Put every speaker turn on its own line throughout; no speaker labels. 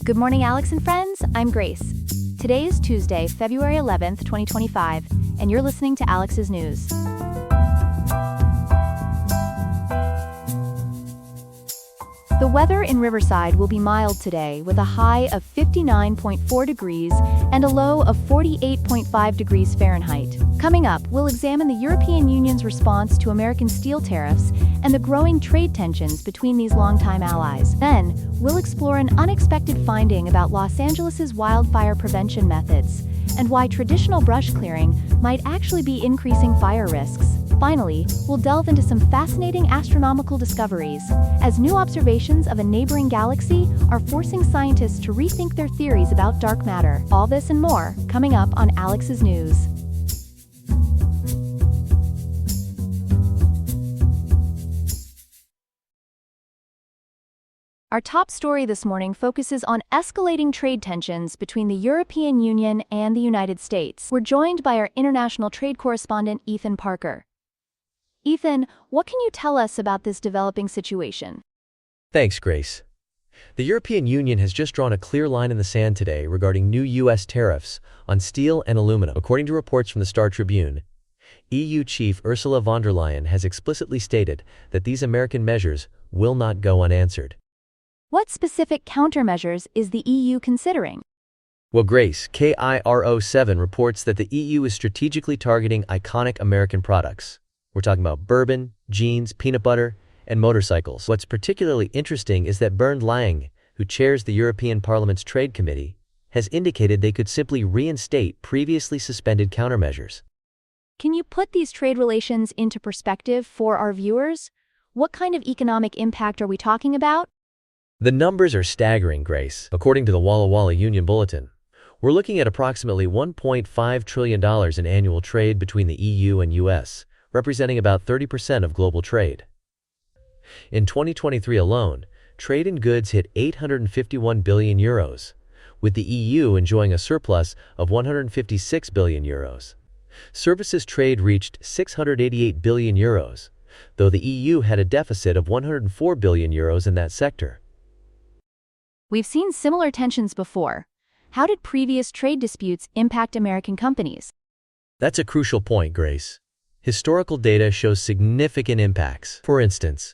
Good morning, Alex and friends. I'm Grace. Today is Tuesday, February 11th, 2025, and you're listening to Alex's News. The weather in Riverside will be mild today, with a high of 59.4 degrees and a low of 48.5 degrees Fahrenheit. Coming up, we'll examine the European Union's response to American steel tariffs and the growing trade tensions between these longtime allies. Then, we'll explore an unexpected finding about Los Angeles's wildfire prevention methods and why traditional brush clearing might actually be increasing fire risks. Finally, we'll delve into some fascinating astronomical discoveries, as new observations of a neighboring galaxy are forcing scientists to rethink their theories about dark matter. All this and more, coming up on Alex's News. Our top story this morning focuses on escalating trade tensions between the European Union and the United States. We're joined by our international trade correspondent, Ethan Parker. Ethan, what can you tell us about this developing situation?
Thanks, Grace. The European Union has just drawn a clear line in the sand today regarding new U.S. tariffs on steel and aluminum. According to reports from the Star Tribune, EU Chief Ursula von der Leyen has explicitly stated that these American measures will not go unanswered.
What specific countermeasures is the EU considering?
Well, Grace, KIRO7 reports that the EU is strategically targeting iconic American products. We're talking about bourbon, jeans, peanut butter, and motorcycles. What's particularly interesting is that Bernd Lange, who chairs the European Parliament's Trade Committee, has indicated they could simply reinstate previously suspended countermeasures.
Can you put these trade relations into perspective for our viewers? What kind of economic impact are we talking about?
The numbers are staggering, Grace. According to the Walla Walla Union Bulletin, we're looking at approximately $1.5 trillion in annual trade between the EU and US, representing about 30% of global trade. In 2023 alone, trade in goods hit €851 billion, with the EU enjoying a surplus of €156 billion. Services trade reached €688 billion, though the EU had a deficit of €104 billion in that sector.
We've seen similar tensions before. How did previous trade disputes impact American companies?
That's a crucial point, Grace. Historical data shows significant impacts. For instance,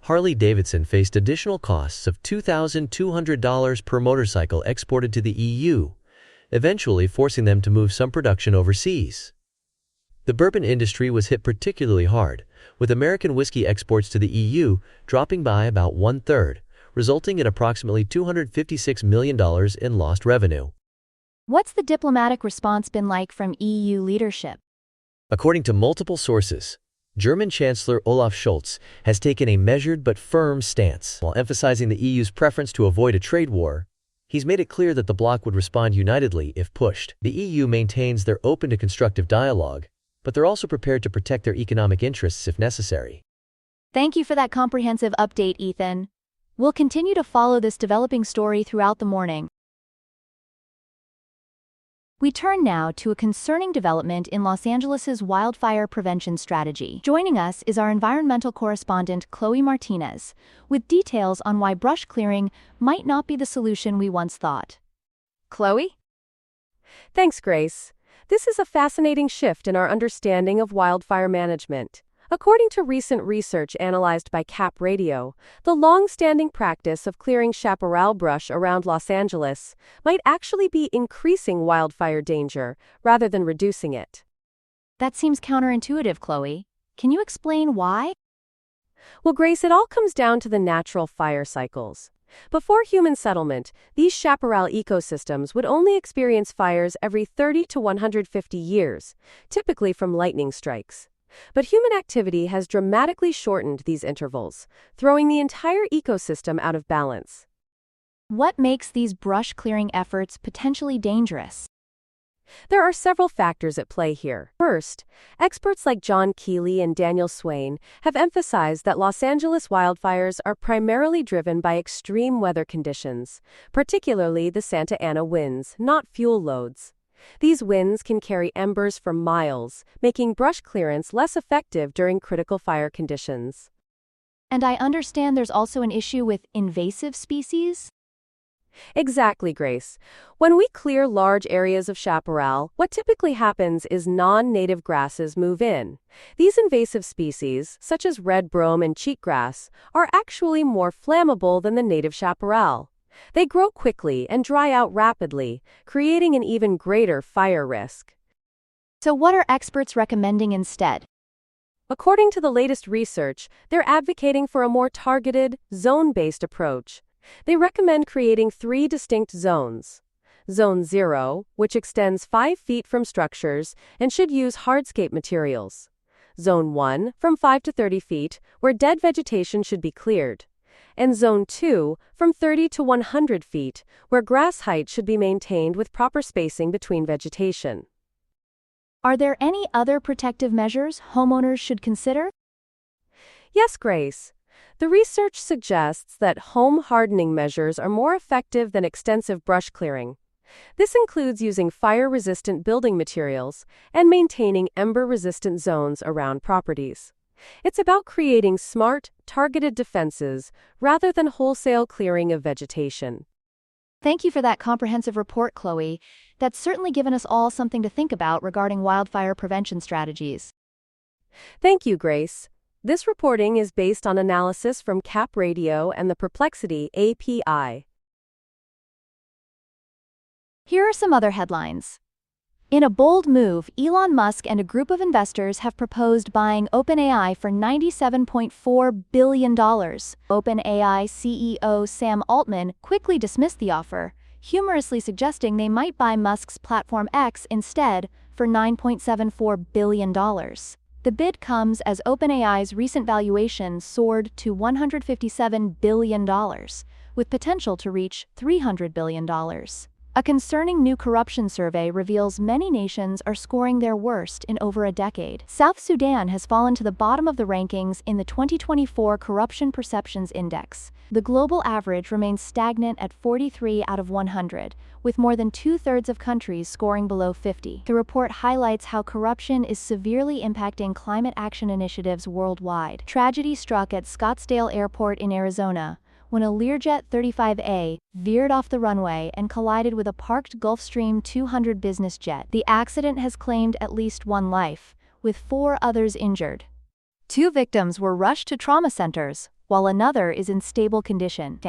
Harley-Davidson faced additional costs of $2,200 per motorcycle exported to the EU, eventually forcing them to move some production overseas. The bourbon industry was hit particularly hard, with American whiskey exports to the EU dropping by about one-third, resulting in approximately $256 million in lost revenue.
What's the diplomatic response been like from EU leadership?
According to multiple sources, German Chancellor Olaf Scholz has taken a measured but firm stance. While emphasizing the EU's preference to avoid a trade war, he's made it clear that the bloc would respond unitedly if pushed. The EU maintains they're open to constructive dialogue, but they're also prepared to protect their economic interests if necessary.
Thank you for that comprehensive update, Ethan. We'll continue to follow this developing story throughout the morning. We turn now to a concerning development in Los Angeles's wildfire prevention strategy. Joining us is our environmental correspondent, Chloe Martinez, with details on why brush clearing might not be the solution we once thought. Chloe?
Thanks, Grace. This is a fascinating shift in our understanding of wildfire management. According to recent research analyzed by Cap Radio, the long-standing practice of clearing chaparral brush around Los Angeles might actually be increasing wildfire danger rather than reducing it.
That seems counterintuitive, Chloe. Can you explain why?
Well, Grace, it all comes down to the natural fire cycles. Before human settlement, these chaparral ecosystems would only experience fires every 30 to 150 years, typically from lightning strikes. But human activity has dramatically shortened these intervals, throwing the entire ecosystem out of balance.
What makes these brush clearing efforts potentially dangerous?
There are several factors at play here. First, experts like John Keeley and Daniel Swain have emphasized that Los Angeles wildfires are primarily driven by extreme weather conditions, particularly the Santa Ana winds, not fuel loads. These winds can carry embers for miles, making brush clearance less effective during critical fire conditions.
And I understand there's also an issue with invasive species?
Exactly, Grace. When we clear large areas of chaparral, what typically happens is non-native grasses move in. These invasive species, such as red brome and cheatgrass, are actually more flammable than the native chaparral. They grow quickly and dry out rapidly, creating an even greater fire risk.
So what are experts recommending instead?
According to the latest research, they're advocating for a more targeted, zone-based approach. They recommend creating 3 distinct zones. Zone 0, which extends 5 feet from structures and should use hardscape materials. Zone 1, from 5 to 30 feet, where dead vegetation should be cleared. And Zone 2, from 30 to 100 feet, where grass height should be maintained with proper spacing between vegetation.
Are there any other protective measures homeowners should consider?
Yes, Grace. The research suggests that home hardening measures are more effective than extensive brush clearing. This includes using fire-resistant building materials and maintaining ember-resistant zones around properties. It's about creating smart, targeted defenses rather than wholesale clearing of vegetation.
Thank you for that comprehensive report, Chloe. That's certainly given us all something to think about regarding wildfire prevention strategies.
Thank you, Grace. This reporting is based on analysis from Cap Radio and the Perplexity API.
Here are some other headlines. In a bold move, Elon Musk and a group of investors have proposed buying OpenAI for $97.4 billion. OpenAI CEO Sam Altman quickly dismissed the offer, humorously suggesting they might buy Musk's platform X instead for $9.74 billion. The bid comes as OpenAI's recent valuation soared to $157 billion, with potential to reach $300 billion. A concerning new corruption survey reveals many nations are scoring their worst in over a decade. South Sudan has fallen to the bottom of the rankings in the 2024 Corruption Perceptions Index. The global average remains stagnant at 43 out of 100, with more than 2/3 of countries scoring below 50. The report highlights how corruption is severely impacting climate action initiatives worldwide. Tragedy struck at Scottsdale Airport in Arizona, when a Learjet 35A veered off the runway and collided with a parked Gulfstream 200 business jet. The accident has claimed at least 1 life, with 4 others injured. 2 victims were rushed to trauma centers, while another is in stable condition.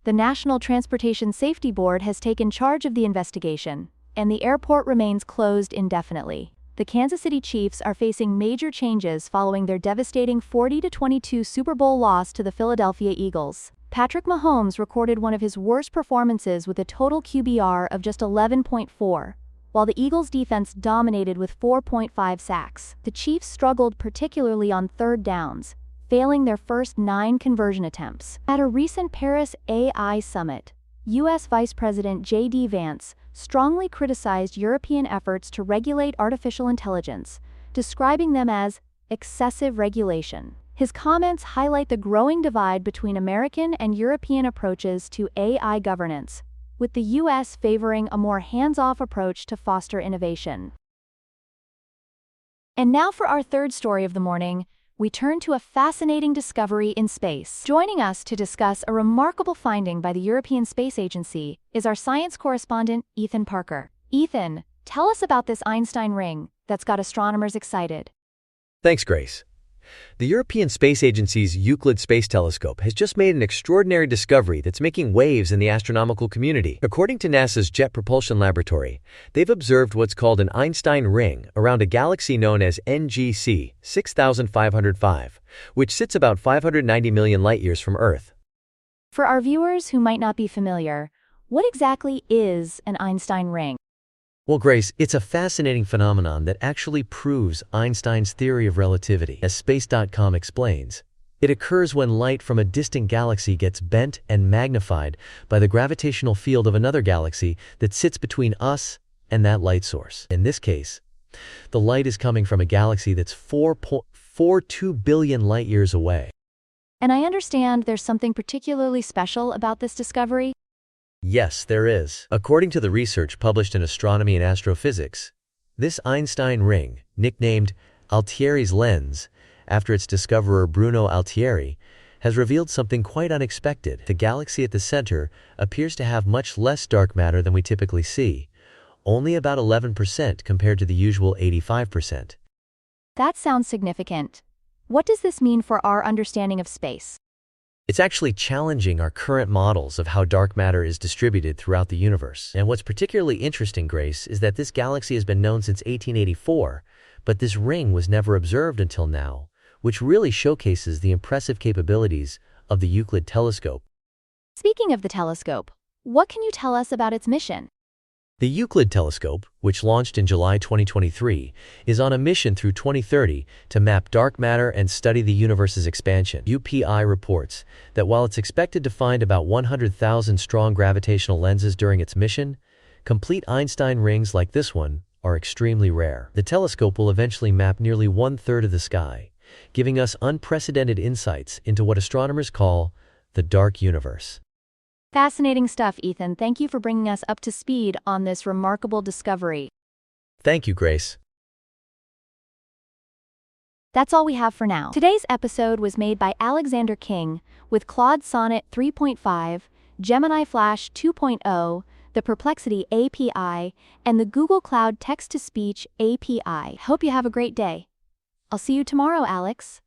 The National Transportation Safety Board has taken charge of the investigation, and the airport remains closed indefinitely. The Kansas City Chiefs are facing major changes following their devastating 40-22 Super Bowl loss to the Philadelphia Eagles. Patrick Mahomes recorded one of his worst performances with a total QBR of just 11.4, while the Eagles' defense dominated with 4.5 sacks. The Chiefs struggled particularly on 3rd downs, failing their first 9 conversion attempts. At a recent Paris AI summit, U.S. Vice President J.D. Vance strongly criticized European efforts to regulate artificial intelligence, describing them as excessive regulation. His comments highlight the growing divide between American and European approaches to AI governance, with the U.S. favoring a more hands-off approach to foster innovation. And now for our third story of the morning, we turn to a fascinating discovery in space. Joining us to discuss a remarkable finding by the European Space Agency is our science correspondent, Ethan Parker. Ethan, tell us about this Einstein ring that's got astronomers excited.
Thanks, Grace. The European Space Agency's Euclid Space Telescope has just made an extraordinary discovery that's making waves in the astronomical community. According to NASA's Jet Propulsion Laboratory, they've observed what's called an Einstein ring around a galaxy known as NGC 6505, which sits about 590 million light-years from Earth.
For our viewers who might not be familiar, what exactly is an Einstein ring?
Well, Grace, it's a fascinating phenomenon that actually proves Einstein's theory of relativity. As Space.com explains, it occurs when light from a distant galaxy gets bent and magnified by the gravitational field of another galaxy that sits between us and that light source. In this case, the light is coming from a galaxy that's 4.42 billion light-years away.
And I understand there's something particularly special about this discovery?
Yes, there is. According to the research published in Astronomy and Astrophysics, this Einstein ring, nicknamed Altieri's lens, after its discoverer Bruno Altieri, has revealed something quite unexpected. The galaxy at the center appears to have much less dark matter than we typically see, only about 11% compared to the usual 85%.
That sounds significant. What does this mean for our understanding of space?
It's actually challenging our current models of how dark matter is distributed throughout the universe. And what's particularly interesting, Grace, is that this galaxy has been known since 1884, but this ring was never observed until now, which really showcases the impressive capabilities of the Euclid telescope.
Speaking of the telescope, what can you tell us about its mission?
The Euclid telescope, which launched in July 2023, is on a mission through 2030 to map dark matter and study the universe's expansion. UPI reports that while it's expected to find about 100,000 strong gravitational lenses during its mission, complete Einstein rings like this one are extremely rare. The telescope will eventually map nearly 1/3 of the sky, giving us unprecedented insights into what astronomers call the dark universe.
Fascinating stuff, Ethan. Thank you for bringing us up to speed on this remarkable discovery.
Thank you, Grace.
That's all we have for now. Today's episode was made by Alexander King with Claude Sonnet 3.5, Gemini Flash 2.0, the Perplexity API, and the Google Cloud Text-to-Speech API. Hope you have a great day. I'll see you tomorrow, Alex.